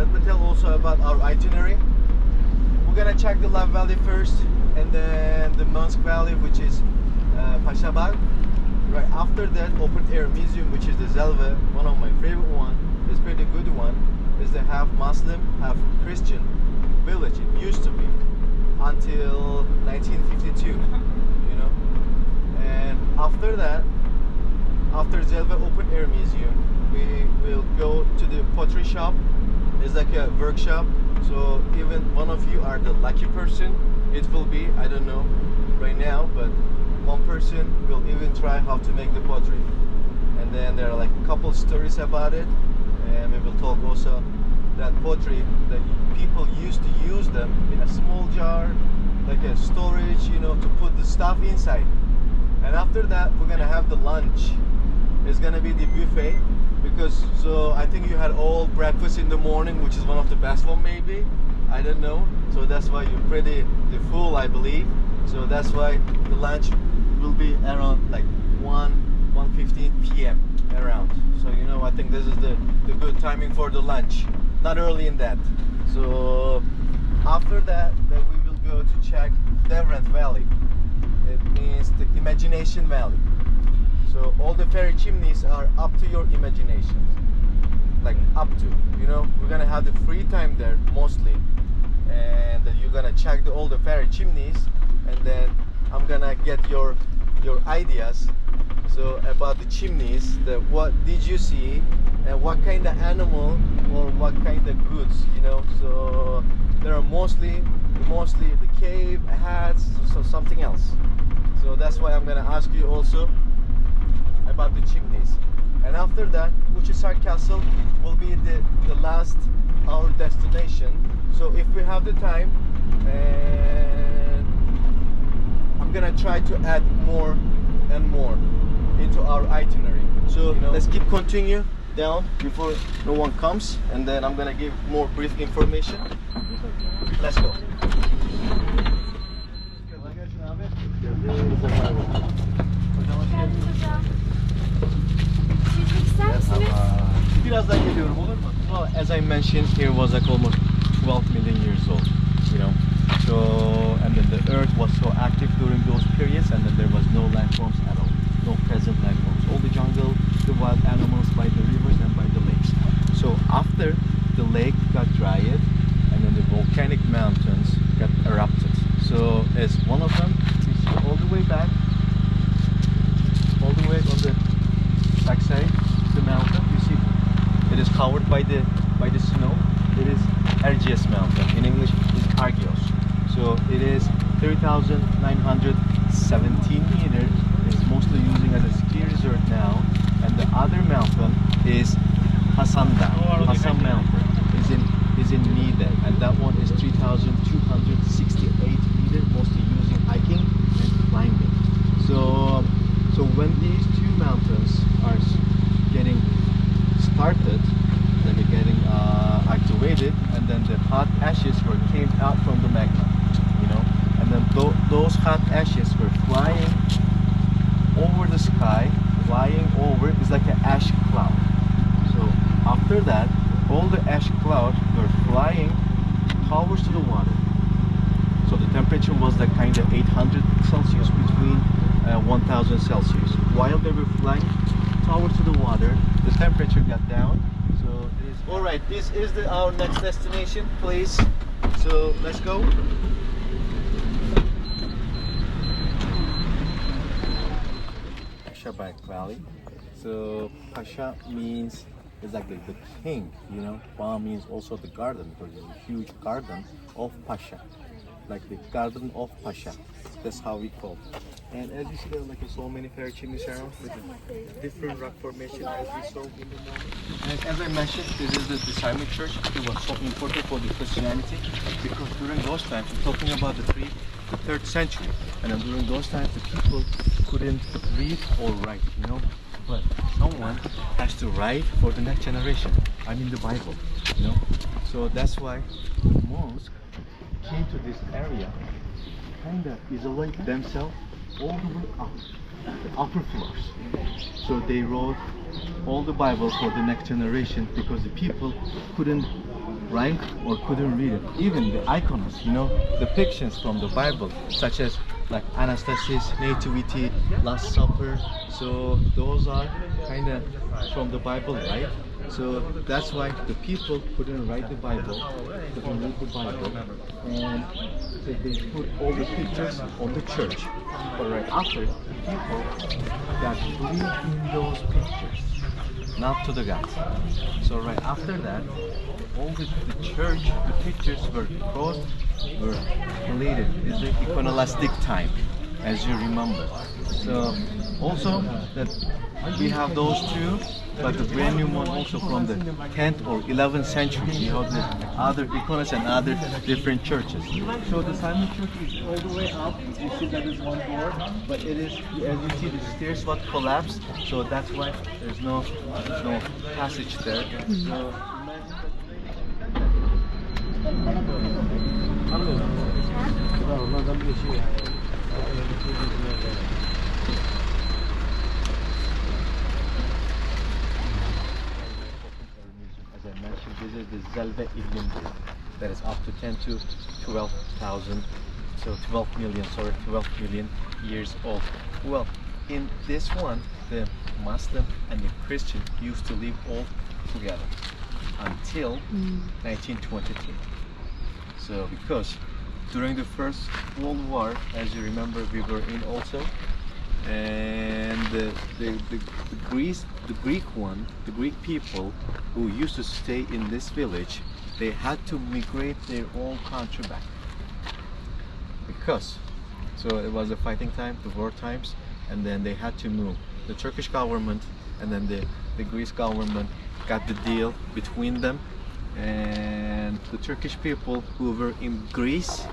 let me tell also about our itinerary. We're gonna check the Devrent Valley first, and then the Mönsk Valley, which is Pasabag. Right after that, open air museum, which is the Zelve, one of my favorite one. It's pretty good one. Is the half Muslim, half Christian village. It used to be until 1952, you know. And after that, after Zelve open air museum, we will go to the pottery shop. It's like a workshop. So even one of you are the lucky person. It will be, I don't know right now, but one person will even try how to make the pottery. And then there are like a couple stories about it, and we will talk also that pottery that people used to use them in a small jar, like a storage, you know, to put the stuff inside. And after that, we're gonna have the lunch. It's gonna be the buffet, because so I think you had all breakfast in the morning, which is one of the best one maybe, I don't know. So that's why you're pretty full, I believe. So that's why the lunch will be around like 1:15 p.m. around. So you know, I think this is the good timing for the lunch, not early in that. So after that, then we will go to check Devrent Valley. It means the Imagination Valley. So all the fairy chimneys are up to your imagination, like up to, you know. We're gonna have the free time there mostly, and then you're gonna check all the fairy chimneys, and then I'm gonna get your ideas. So about the chimneys, what did you see, and what kind of animal or what kind of goods, you know. So there are mostly the cave, hats, so something else. So that's why I'm gonna ask you also about the chimneys. And after that, Uchisar Castle will be the last our destination. So if we have the time, and I'm gonna try to add more and more into our itinerary. So you know, let's keep continue down before no one comes, and then I'm gonna give more brief information. Let's go. Birazdan geliyorum, olur mu? Well, as I mentioned, here was like almost 12 million years old, you know. So, and then the earth was so active during those periods, and then there was no life forms at all, no present life forms. All the jungle, the wild animals by the rivers and by the lakes. So after the lake got dried, and then the volcanic mountains got erupted. So as one of them, you see all the way back, all the way on the backside, the mountain, you see it is covered by the snow. It is Erciyes mountain. In English, it's Argios. So it is 3,917 meters. It's mostly using as a ski resort now. And the other mountain is Hassan mountain. Is in Niğde, and that one is 3,268 meters, mostly using hiking and climbing. So when these two mountains are getting started, then they're getting activated, and then the hot ashes came out from the magma, you know, and then those hot ashes were flying over the sky, it's like an ash cloud. So after that, all the ash clouds were flying towards to the water. So the temperature was like kind of 800 Celsius between 1000 Celsius. While they were flying towards to the water, the temperature got down. So it is all right. This is our next destination, please. So let's go. Pasabag Valley. So Pasha means it's like the king, you know. Pa means also the garden, because it's a huge garden of Pasha, like the garden of Pasha. That's how we call it. And as you see, there are like so many fairy chimneys around with different rock formation as we saw in the morning. And as I mentioned, this is the Islamic church. It was so important for the Christianity, because during those times, we're talking about the 3rd century, and then during those times, the people couldn't read or write, you know. But someone has to write for the next generation. I mean the Bible, you know. So that's why the mosque came to this area, kind of isolate themselves all the way up, the upper floors. So they wrote all the Bible for the next generation, because the people couldn't write or couldn't read it. Even the icons, you know, depictions from the Bible, such as like Anastasis, Nativity, Last Supper. So those are kind of from the Bible, right? So that's why the people couldn't write the Bible, couldn't read the Bible, and so they put all the pictures on the church. But right after, people got believed in those pictures, not to the gods. So right after that, all the church, the pictures were crossed, were deleted. It's the iconoclastic time, as you remember. So also that we have those two, but the brand new one also from the 10th or 11th century. We have the other iconos and other different churches. So the Simon Church is all the way up. You see that is one door, but it is, as you see, the stairs what collapsed. So that's why there's no passage there. So this is the Zelve Ilim, that is up to 10 to 12,000, so 12 million years old. Well, in this one, the Muslim and the Christian used to live all together until 1923. So because during the First World War, as you remember, we were in also, and the Greek people who used to stay in this village, they had to migrate their own country back, because so it was a fighting time, the war times, and then they had to move. The Turkish government and then the Greece government got the deal between them, and the Turkish people who were in Greece,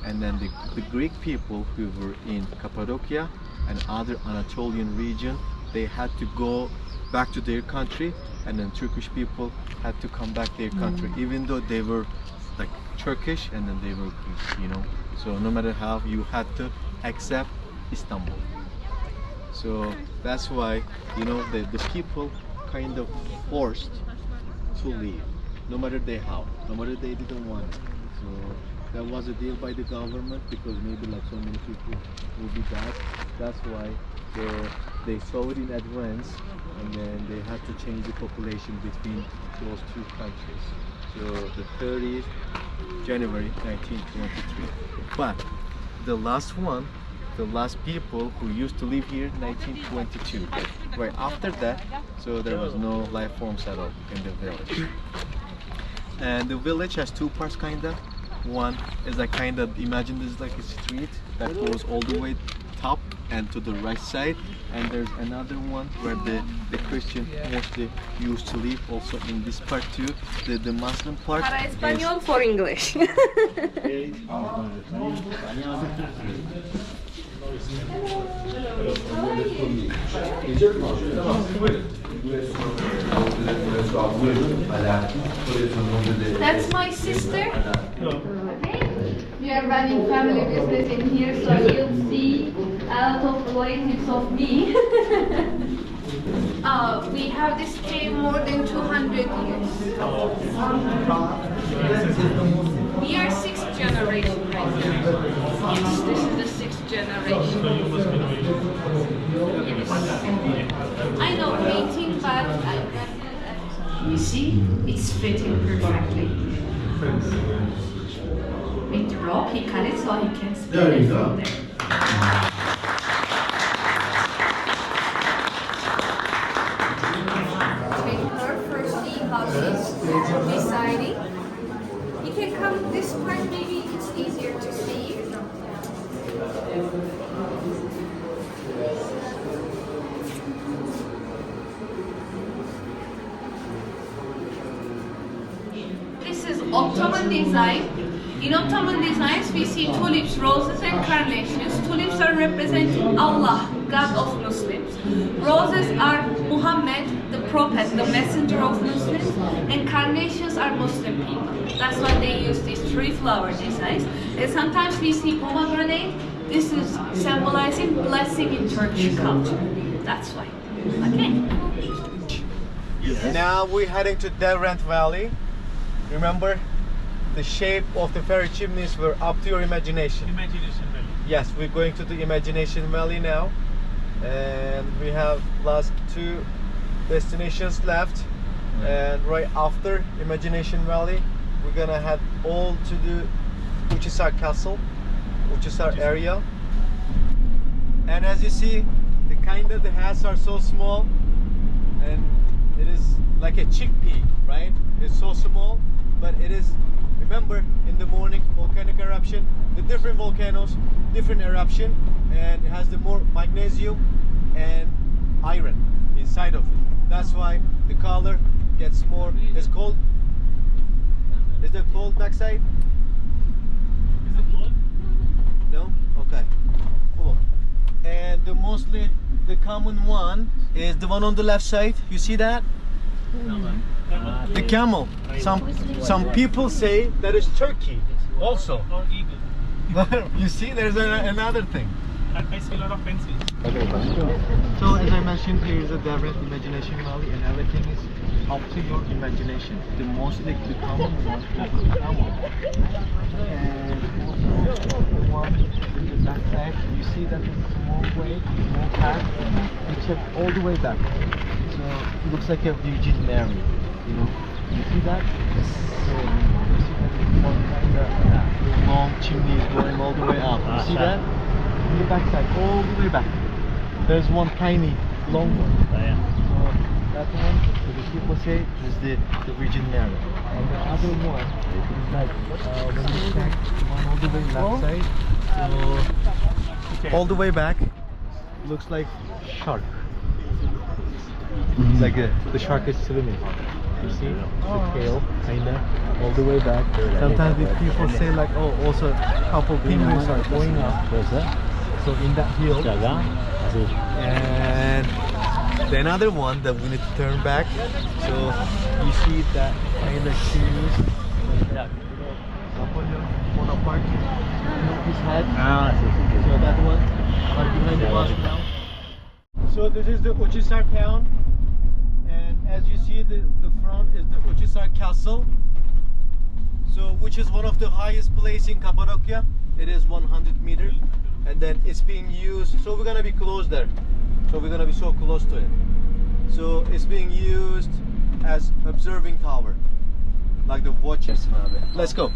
and then the Greek people who were in Cappadocia and other Anatolian region, they had to go back to their country, and then Turkish people had to come back their country, even though they were like Turkish and then they were Greek, you know. So no matter how, you had to accept Istanbul. So that's why, you know, the people kind of forced to leave, no matter how, no matter they didn't want it. So that was a deal by the government, because maybe like so many people will be back. That's why they saw it in advance, and then they had to change the population between those two countries. So the 30th January 1923. But the last one, the last people who used to live here, 1922. Right after that, so there was no life forms at all in the village. And the village has two parts kinda. One is like kind of, imagine this is like a street that goes all the way top and to the right side, and there's another one where the Christian mostly used to live also in this part too. The Muslim part Para español for English. That's my sister. We are running family business in here, so you'll see a lot of relatives of me. We have this cave more than 200 years. We are sixth generation right now. Yes, this is the sixth generation. Yes. I know painting, but you see, it's fitting perfectly. With the rope, he cut it so he can spin it from there. Deciding. You can come this part, maybe it's easier to see. This is Ottoman design. In Ottoman designs, we see tulips, roses, and carnations. Tulips are representing Allah, God of Muslims. Roses are Muhammad, the prophet, the messenger of Muslims, and carnations are Muslim people. That's why they use these three flower designs. And sometimes we see pomegranate. This is symbolizing blessing in Turkish culture. That's why. Okay. Now we're heading to Devrent Valley. remember, the shape of the fairy chimneys were up to your imagination. Imagination Valley. Yes, we're going to the Imagination Valley now, and we have last 2 destinations left. And right after Imagination Valley, we're gonna head all to the Uchisar Castle, Uchisar area. And as you see, the hats are so small, and it is like a chickpea, right? It's so small, but it is, remember, in the morning, volcanic eruption, the different volcanoes, different eruption, and it has the more magnesium and iron inside of it. That's why the color gets more. It's cold. Is it cold backside? Is it cold? No? Okay. Cool. And mostly the common one is the one on the left side. You see that? The camel. Some people say that is turkey also. Or eagle. But you see, there's another thing. I see a lot of pencils. Okay, so as I mentioned, here is a Devrent Imagination Valley, and everything is up to your imagination. The mostly the common one is the camel. And also the one in the back side, you see that it's small way, small path, except all the way back. So it looks like a Virgin Mary, you know. You see that? So you see that it's one kind of long chimneys going all the way up. You see that? In the back side, all the way back. There's one tiny, long one. So that one, the people say, is the Virgin Mary. And the other one is like, when you check one all the way left side, so all the way back, looks like shark. Like the shark is swimming. You see the tail, kinda, all the way back. Sometimes the people say like, oh, also a couple penguins are going up. So in that hill, and the another one that we need to turn back. So you see that kind of trees, Napoleon Bonaparte, his head. So that one are behind us now. So this is the Uchisar town, and as you see, the front is the Uchisar Castle. So which is one of the highest place in Cappadocia. It is 100 meters. And then it's being used, so we're gonna be close there, so we're gonna be so close to it. So it's being used as observing tower, like the watches. Let's go.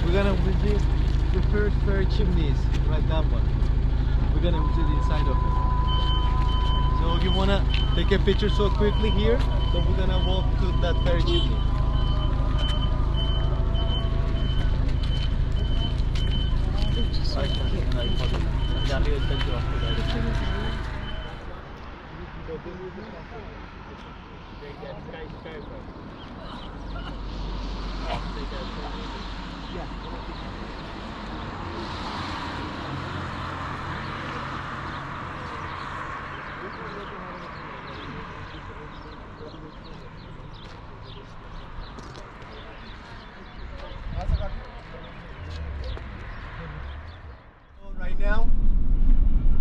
We're gonna visit the first fairy chimneys, right, that one. We're gonna visit inside of it. So if you wanna take a picture so quickly here, so we're gonna walk to that fairy chimney. Right now,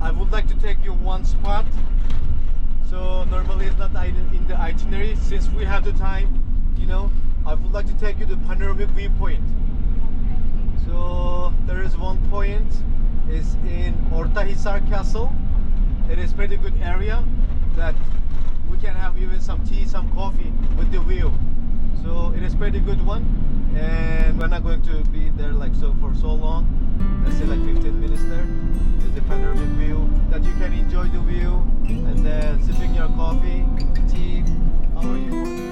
I would like to take you one spot. So normally it's not in the itinerary. Since we have the time, you know, I would like to take you to Panoramic viewpoint. So there is one point, is in Uchisar Castle. It is pretty good area that we can have even some tea, some coffee with the view. So it is pretty good one, and we're not going to be there like so for so long. Let's say like 15 minutes there. There's the panoramic view that you can enjoy the view and then sipping your coffee, tea. How are you?